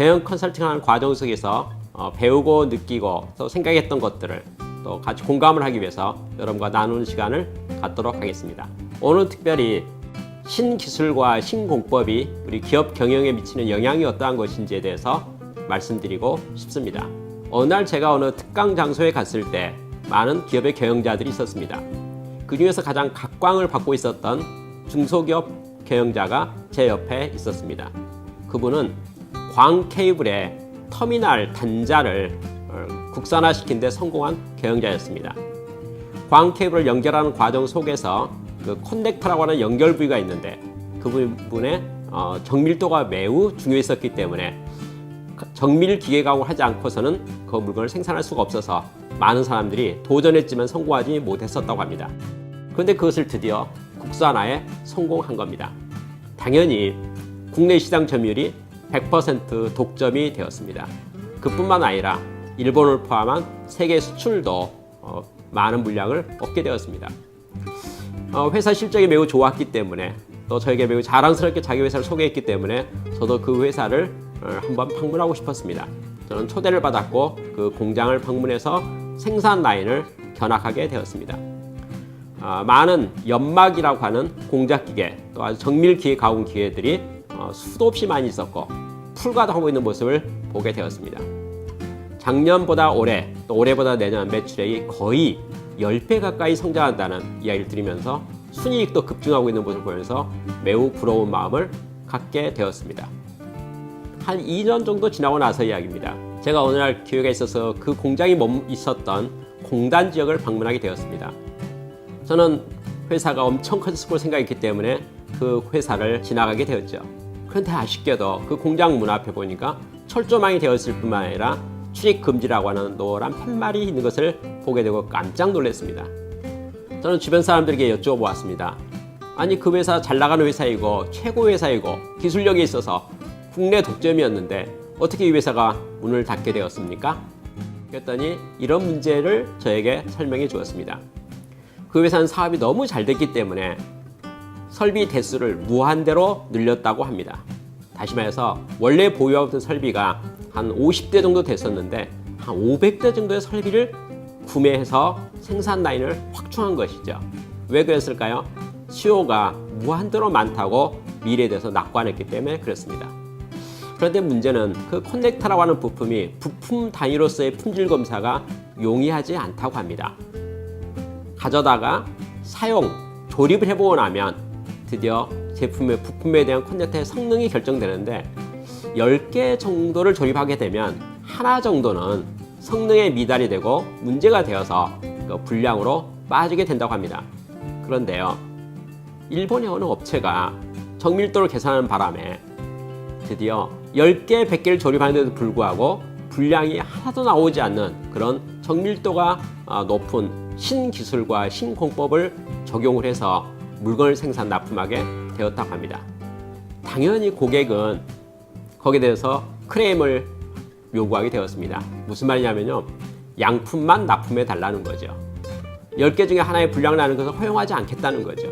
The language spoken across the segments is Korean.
경영 컨설팅하는 과정 속에서 배우고 느끼고 또 생각했던 것들을 또 같이 공감을 하기 위해서 여러분과 나누는 시간을 갖도록 하겠습니다. 오늘 특별히 신기술과 신공법이 우리 기업 경영에 미치는 영향이 어떠한 것인지에 대해서 말씀드리고 싶습니다. 어느 날 제가 어느 특강 장소에 갔을 때 많은 기업의 경영자들이 있었습니다. 그 중에서 가장 각광을 받고 있었던 중소기업 경영자가 제 옆에 있었습니다. 그분은 광 케이블의 터미널 단자를 국산화시킨 데 성공한 경영자였습니다. 광 케이블을 연결하는 과정 속에서 그 커넥터라고 하는 연결 부위가 있는데 그 부분의 정밀도가 매우 중요했었기 때문에 정밀 기계 가공을 하지 않고서는 그 물건을 생산할 수가 없어서 많은 사람들이 도전했지만 성공하지 못했었다고 합니다. 그런데 그것을 드디어 국산화에 성공한 겁니다. 당연히 국내 시장 점유율이 100% 독점이 되었습니다. 그뿐만 아니라 일본을 포함한 세계 수출도 많은 물량을 얻게 되었습니다. 회사 실적이 매우 좋았기 때문에 또 저에게 매우 자랑스럽게 자기 회사를 소개했기 때문에 저도 그 회사를 한번 방문하고 싶었습니다. 저는 초대를 받았고 그 공장을 방문해서 생산 라인을 견학하게 되었습니다. 많은 연막이라고 하는 공작기계 또 아주 정밀기계 가공 기계들이 수도 없이 많이 있었고 풀가동하고 있는 모습을 보게 되었습니다. 작년보다 올해 또 올해보다 내년 매출액이 거의 10배 가까이 성장한다는 이야기를 들으면서 순이익도 급증하고 있는 모습을 보면서 매우 부러운 마음을 갖게 되었습니다. 한 2년 정도 지나고 나서 이야기입니다. 제가 어느 날 기회가 있어서 그 공장이 있었던 공단 지역을 방문하게 되었습니다. 저는 회사가 엄청 컸을 거로 생각했기 때문에 그 회사를 지나가게 되었죠. 그런데 아쉽게도 그 공장 문 앞에 보니까 철조망이 되어 있을 뿐만 아니라 출입 금지라고 하는 노란 팻말이 있는 것을 보게 되고 깜짝 놀랐습니다. 저는 주변 사람들에게 여쭤보았습니다. 아니 그 회사 잘 나가는 회사이고 최고 회사이고 기술력이 있어서 국내 독점이었는데 어떻게 이 회사가 문을 닫게 되었습니까? 그랬더니 이런 문제를 저에게 설명해 주었습니다. 그 회사는 사업이 너무 잘 됐기 때문에 설비 대수를 무한대로 늘렸다고 합니다. 다시 말해서 원래 보유하고 있던 설비가 한 50대 정도 됐었는데 한 500대 정도의 설비를 구매해서 생산 라인을 확충한 것이죠. 왜 그랬을까요? 수요가 무한대로 많다고 미래에 대해서 낙관했기 때문에 그렇습니다. 그런데 문제는 그 커넥터라고 하는 부품이 부품 단위로서의 품질 검사가 용이하지 않다고 합니다. 가져다가 사용, 조립을 해보고 나면 드디어 제품의 부품에 대한 커넥터의 성능이 결정되는데 10개 정도를 조립하게 되면 하나 정도는 성능에 미달이 되고 문제가 되어서 그 불량으로 빠지게 된다고 합니다. 그런데요, 일본의 어느 업체가 정밀도를 계산하는 바람에 드디어 10개, 100개를 조립하는데도 불구하고 불량이 하나도 나오지 않는 그런 정밀도가 높은 신기술과 신공법을 적용을 해서 물건을 생산 납품하게 되었다고 합니다. 당연히 고객은 거기에 대해서 크레임을 요구하게 되었습니다. 무슨 말이냐면요, 양품만 납품해 달라는 거죠. 10개 중에 하나의 불량 나는 것을 허용하지 않겠다는 거죠.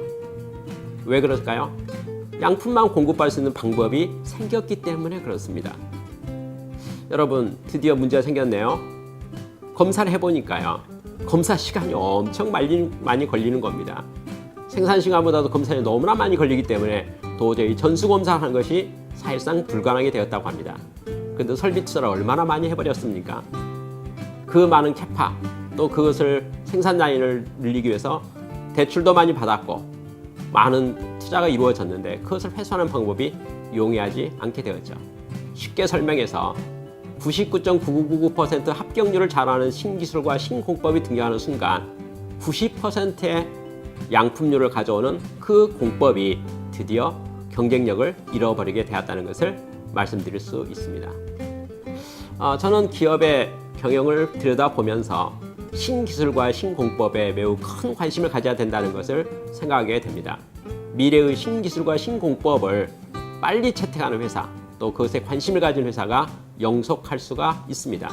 왜 그럴까요? 양품만 공급할 수 있는 방법이 생겼기 때문에 그렇습니다. 여러분, 드디어 문제가 생겼네요. 검사를 해보니까요, 검사 시간이 엄청 많이 걸리는 겁니다. 생산 시간보다도 검사 시간이 너무나 많이 걸리기 때문에 도저히 전수검사하는 것이 사실상 불가능하게 되었다고 합니다. 그런데 설비 투자를 얼마나 많이 해버렸습니까? 그 많은 캐파, 또 그것을 생산 라인을 늘리기 위해서 대출도 많이 받았고 많은 투자가 이루어졌는데 그것을 회수하는 방법이 용이하지 않게 되었죠. 쉽게 설명해서 99.9999% 합격률을 자랑하는 신기술과 신공법이 등장하는 순간 90%의 양품률을 가져오는 그 공법이 드디어 경쟁력을 잃어버리게 되었다는 것을 말씀드릴 수 있습니다. 저는 기업의 경영을 들여다보면서 신기술과 신공법에 매우 큰 관심을 가져야 된다는 것을 생각하게 됩니다. 미래의 신기술과 신공법을 빨리 채택하는 회사, 또 그것에 관심을 가진 회사가 영속할 수가 있습니다.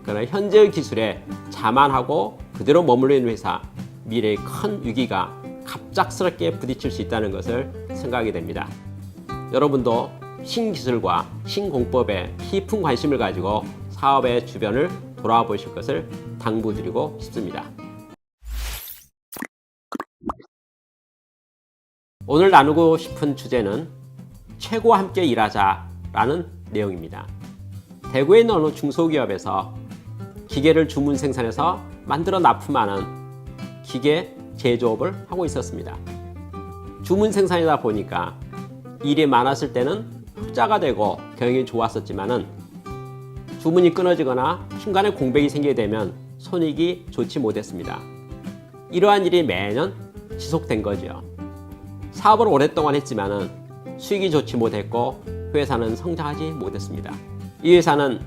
그러나 현재의 기술에 자만하고 그대로 머물러 있는 회사, 미래의 큰 위기가 갑작스럽게 부딪힐 수 있다는 것을 생각하게 됩니다. 여러분도 신기술과 신공법에 깊은 관심을 가지고 사업의 주변을 돌아와 보실 것을 당부드리고 싶습니다. 오늘 나누고 싶은 주제는 최고와 함께 일하자라는 내용입니다. 대구에 있는 어느 중소기업에서 기계를 주문 생산해서 만들어 납품하는 기계 제조업을 하고 있었습니다. 주문 생산이다 보니까 일이 많았을 때는 흑자가 되고 경영이 좋았었지만은 주문이 끊어지거나 중간에 공백이 생기게 되면 손익이 좋지 못했습니다. 이러한 일이 매년 지속된 거죠. 사업을 오랫동안 했지만은 수익이 좋지 못했고 회사는 성장하지 못했습니다. 이 회사는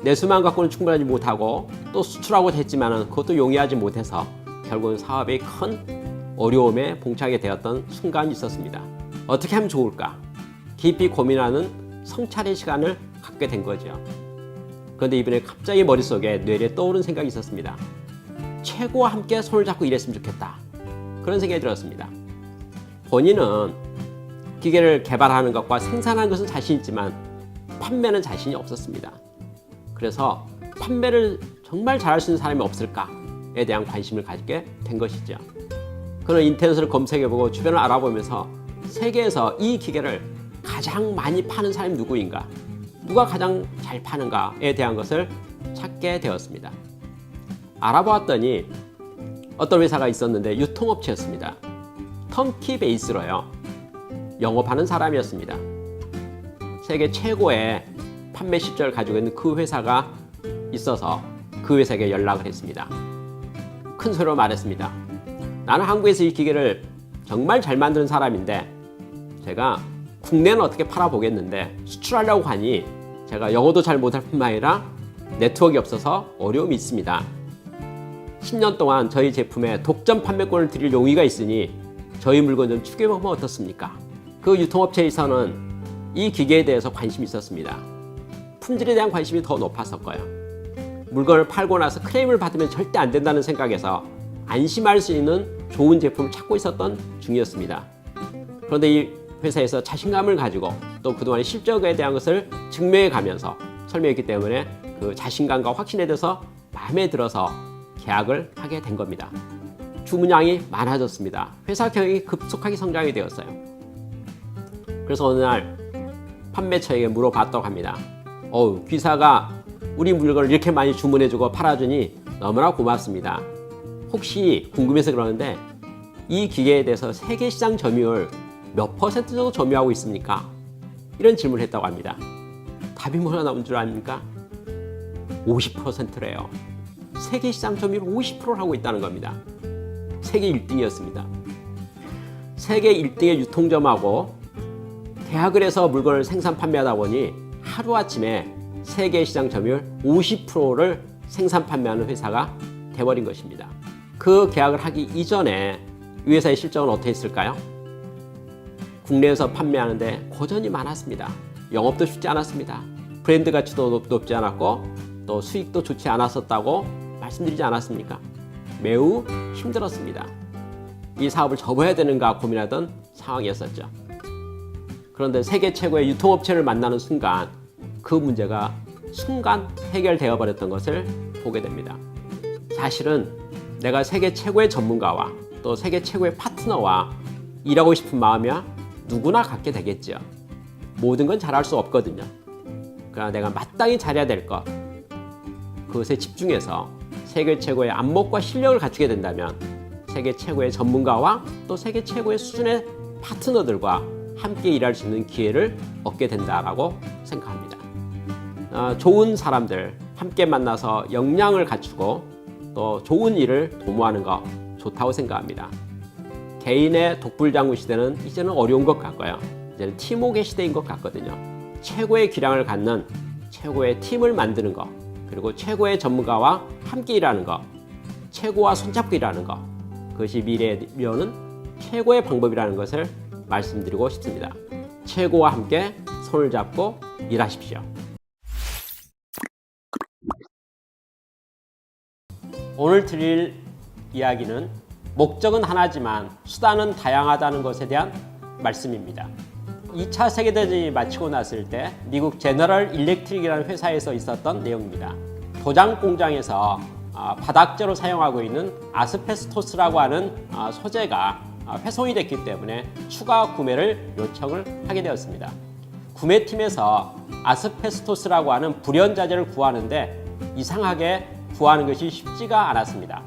내수만 갖고는 충분하지 못하고 또 수출하고 했지만은 그것도 용이하지 못해서 결국은 사업이 큰 어려움에 봉착하게 되었던 순간이 있었습니다. 어떻게 하면 좋을까? 깊이 고민하는 성찰의 시간을 갖게 된 거죠. 그런데 이번에 갑자기 머릿속에 뇌리에 떠오른 생각이 있었습니다. 최고와 함께 손을 잡고 일했으면 좋겠다. 그런 생각이 들었습니다. 본인은 기계를 개발하는 것과 생산하는 것은 자신 있지만 판매는 자신이 없었습니다. 그래서 판매를 정말 잘할 수 있는 사람이 없을까에 대한 관심을 가지게 된 것이죠. 그는 인터넷을 검색해보고 주변을 알아보면서 세계에서 이 기계를 가장 많이 파는 사람이 누구인가, 누가 가장 잘 파는가에 대한 것을 찾게 되었습니다. 알아보았더니 어떤 회사가 있었는데 유통업체였습니다. 턴키 베이스로요. 영업하는 사람이었습니다. 세계 최고의 판매 실적을 가지고 있는 그 회사가 있어서 그 회사에게 연락을 했습니다. 큰 소리로 말했습니다. 나는 한국에서 이 기계를 정말 잘 만드는 사람인데 제가 국내는 어떻게 팔아보겠는데 수출하려고 하니 제가 영어도 잘 못할 뿐만 아니라 네트워크가 없어서 어려움이 있습니다. 10년 동안 저희 제품에 독점 판매권을 드릴 용의가 있으니 저희 물건 좀 추격해보면 어떻습니까? 그 유통업체에서는 이 기계에 대해서 관심이 있었습니다. 품질에 대한 관심이 더 높았었고요. 물건을 팔고 나서 크레임을 받으면 절대 안 된다는 생각에서 안심할 수 있는 좋은 제품을 찾고 있었던 중이었습니다. 그런데 이 회사에서 자신감을 가지고 또 그동안의 실적에 대한 것을 증명해 가면서 설명했기 때문에 그 자신감과 확신에 대해서 마음에 들어서 계약을 하게 된 겁니다. 주문량이 많아졌습니다. 회사 경영이 급속하게 성장이 되었어요. 그래서 어느 날 판매처에게 물어봤다고 합니다. 귀사가 우리 물건을 이렇게 많이 주문해주고 팔아주니 너무나 고맙습니다. 혹시 궁금해서 그러는데 이 기계에 대해서 세계 시장 점유율 몇 퍼센트 정도 점유하고 있습니까? 이런 질문을 했다고 합니다. 답이 뭐가 나온 줄 아닙니까? 50%래요. 세계 시장 점유율 50%를 하고 있다는 겁니다. 세계 1등이었습니다. 세계 1등의 유통점하고 계약을 해서 물건을 생산 판매하다 보니 하루아침에 세계 시장 점유율 50%를 생산 판매하는 회사가 돼버린 것입니다. 그 계약을 하기 이전에 이 회사의 실적은 어떻게 했을까요? 국내에서 판매하는데 고전이 많았습니다. 영업도 쉽지 않았습니다. 브랜드 가치도 높지 않았고 또 수익도 좋지 않았었다고 말씀드리지 않았습니까? 매우 힘들었습니다. 이 사업을 접어야 되는가 고민하던 상황이었었죠. 그런데 세계 최고의 유통업체를 만나는 순간 그 문제가 순간 해결되어 버렸던 것을 보게 됩니다. 사실은 내가 세계 최고의 전문가와 또 세계 최고의 파트너와 일하고 싶은 마음이야 누구나 갖게 되겠죠. 모든 건 잘할 수 없거든요. 그러나 내가 마땅히 잘해야 될 것, 그것에 집중해서 세계 최고의 안목과 실력을 갖추게 된다면 세계 최고의 전문가와 또 세계 최고의 수준의 파트너들과 함께 일할 수 있는 기회를 얻게 된다라고 생각합니다. 좋은 사람들 함께 만나서 역량을 갖추고 또 좋은 일을 도모하는 거 좋다고 생각합니다. 개인의 독불장군 시대는 이제는 어려운 것 같고요. 이제는 팀워크의 시대인 것 같거든요. 최고의 기량을 갖는 최고의 팀을 만드는 것, 그리고 최고의 전문가와 함께 일하는 것, 최고와 손잡고 일하는 것, 그것이 미래에 이르는 최고의 방법이라는 것을 말씀드리고 싶습니다. 최고와 함께 손을 잡고 일하십시오. 오늘 드릴 이야기는 목적은 하나지만 수단은 다양하다는 것에 대한 말씀입니다. 2차 세계대전이 마치고 났을 때 미국 제너럴 일렉트릭이라는 회사에서 있었던 내용입니다. 도장 공장에서 바닥재로 사용하고 있는 아스베스토스라고 하는 소재가 훼손이 됐기 때문에 추가 구매를 요청을 하게 되었습니다. 구매팀에서 아스베스토스라고 하는 불연자재를 구하는데 이상하게 구하는 것이 쉽지가 않았습니다.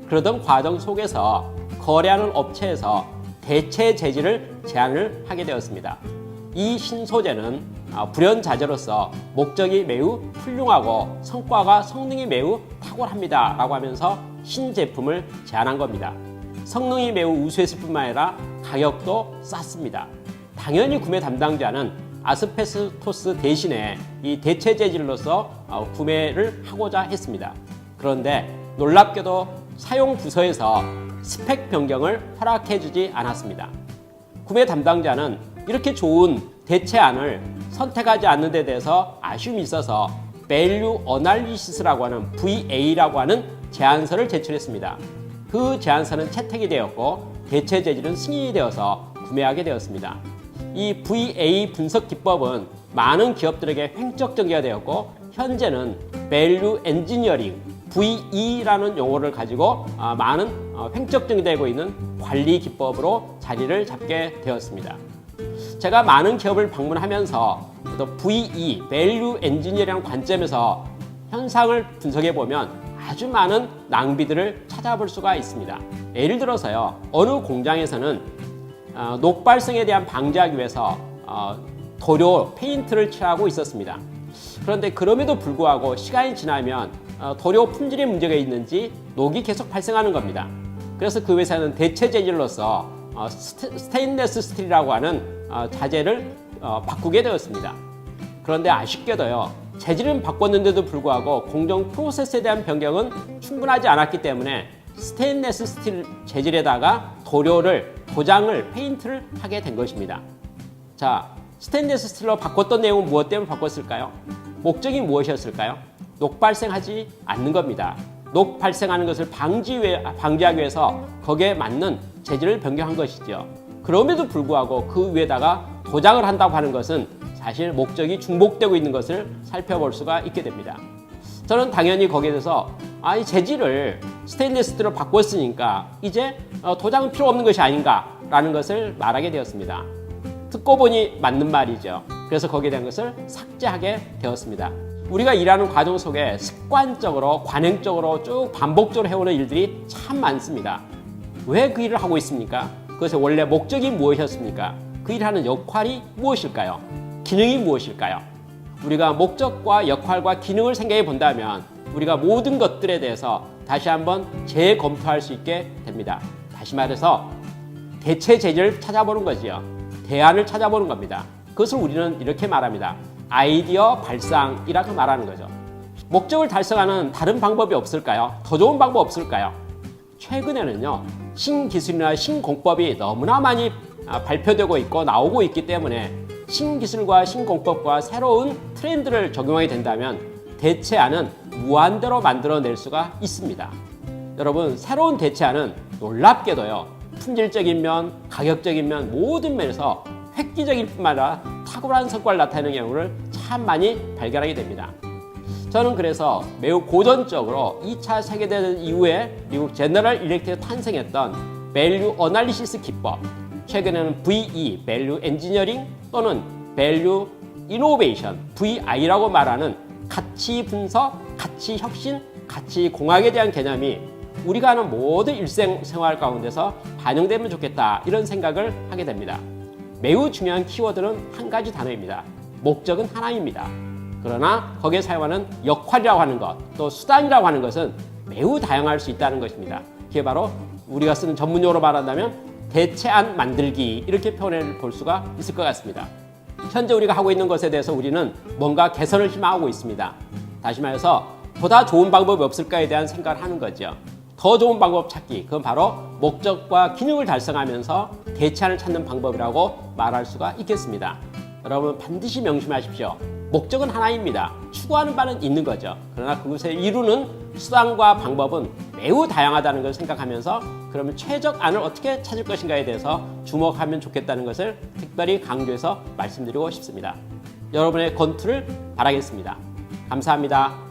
그러던 과정 속에서 거래하는 업체에서 대체 재질을 제안을 하게 되었습니다. 이 신소재는 불연자재로서 목적이 매우 훌륭하고 성능이 매우 탁월합니다 라고 하면서 신제품을 제안한 겁니다. 성능이 매우 우수했을 뿐만 아니라 가격도 쌌습니다. 당연히 구매 담당자는 아스베스토스 대신에 이 대체 재질로서 구매를 하고자 했습니다. 그런데 놀랍게도 사용 부서에서 스펙 변경을 허락해주지 않았습니다. 구매 담당자는 이렇게 좋은 대체안을 선택하지 않는 데 대해서 아쉬움이 있어서 Value Analysis라고 하는 VA라고 하는 제안서를 제출했습니다. 그 제안서는 채택이 되었고 대체 재질은 승인이 되어서 구매하게 되었습니다. 이 VA 분석 기법은 많은 기업들에게 횡적 전개가 되었고 현재는 Value Engineering VE라는 용어를 가지고 많은 횡적 전개되고 있는 관리 기법으로 자리를 잡게 되었습니다. 제가 많은 기업을 방문하면서 또 VE, Value Engineering 관점에서 현상을 분석해 보면 아주 많은 낭비들을 찾아볼 수가 있습니다. 예를 들어서요, 어느 공장에서는 녹 발생에 대한 방지하기 위해서 도료, 페인트를 칠하고 있었습니다. 그런데 그럼에도 불구하고 시간이 지나면 도료 품질에 문제가 있는지 녹이 계속 발생하는 겁니다. 그래서 그 회사는 대체 재질로서 스테인레스 스틸이라고 하는 자재를 바꾸게 되었습니다. 그런데 아쉽게도요, 재질은 바꿨는데도 불구하고 공정 프로세스에 대한 변경은 충분하지 않았기 때문에 스테인레스 스틸 재질에다가 도장을, 페인트를 하게 된 것입니다. 자, 스테인레스 스틸로 바꿨던 내용은 무엇 때문에 바꿨을까요? 목적이 무엇이었을까요? 녹 발생하지 않는 겁니다. 녹 발생하는 것을 방지하기 위해서 거기에 맞는 재질을 변경한 것이죠. 그럼에도 불구하고 그 위에다가 도장을 한다고 하는 것은 사실 목적이 중복되고 있는 것을 살펴볼 수가 있게 됩니다. 저는 당연히 거기에 대해서 이 재질을 스테인리스 스틸로 바꿨으니까 이제 도장은 필요 없는 것이 아닌가라는 것을 말하게 되었습니다. 듣고 보니 맞는 말이죠. 그래서 거기에 대한 것을 삭제하게 되었습니다. 우리가 일하는 과정 속에 습관적으로, 관행적으로 쭉 반복적으로 해오는 일들이 참 많습니다. 왜 그 일을 하고 있습니까? 그것의 원래 목적이 무엇이었습니까? 그 일을 하는 역할이 무엇일까요? 기능이 무엇일까요? 우리가 목적과 역할과 기능을 생각해 본다면 우리가 모든 것들에 대해서 다시 한번 재검토할 수 있게 됩니다. 다시 말해서 대체 재질을 찾아보는 거지요. 대안을 찾아보는 겁니다. 그것을 우리는 이렇게 말합니다. 아이디어 발상이라고 말하는 거죠. 목적을 달성하는 다른 방법이 없을까요? 더 좋은 방법 없을까요? 최근에는요, 신기술이나 신공법이 너무나 많이 발표되고 있고 나오고 있기 때문에 신기술과 신공법과 새로운 트렌드를 적용하게 된다면 대체안은 무한대로 만들어낼 수가 있습니다. 여러분, 새로운 대체안은 놀랍게도요, 품질적인 면, 가격적인 면, 모든 면에서 획기적일 뿐만 아니라 탁월한 성과를 나타내는 경우를 참 많이 발견하게 됩니다. 저는 그래서 매우 고전적으로 2차 세계대전 이후에 미국 제너럴 일렉트릭에 탄생했던 Value Analysis 기법, 최근에는 VE, Value Engineering 또는 Value Innovation, VI라고 말하는 가치 분석, 가치 혁신, 가치 공학에 대한 개념이 우리가 하는 모든 일생생활 가운데서 반영되면 좋겠다, 이런 생각을 하게 됩니다. 매우 중요한 키워드는 한 가지 단어입니다. 목적은 하나입니다. 그러나 거기에 사용하는 역할이라고 하는 것, 또 수단이라고 하는 것은 매우 다양할 수 있다는 것입니다. 그게 바로 우리가 쓰는 전문용어로 말한다면 대체안 만들기, 이렇게 표현해 볼 수가 있을 것 같습니다. 현재 우리가 하고 있는 것에 대해서 우리는 뭔가 개선을 희망하고 있습니다. 다시 말해서 보다 좋은 방법이 없을까에 대한 생각을 하는 거죠. 더 좋은 방법 찾기, 그건 바로 목적과 기능을 달성하면서 대체안을 찾는 방법이라고 말할 수가 있겠습니다. 여러분 반드시 명심하십시오. 목적은 하나입니다. 추구하는 바는 있는 거죠. 그러나 그것을 이루는 수단과 방법은 매우 다양하다는 걸 생각하면서 그러면 최적안을 어떻게 찾을 것인가에 대해서 주목하면 좋겠다는 것을 특별히 강조해서 말씀드리고 싶습니다. 여러분의 건투를 바라겠습니다. 감사합니다.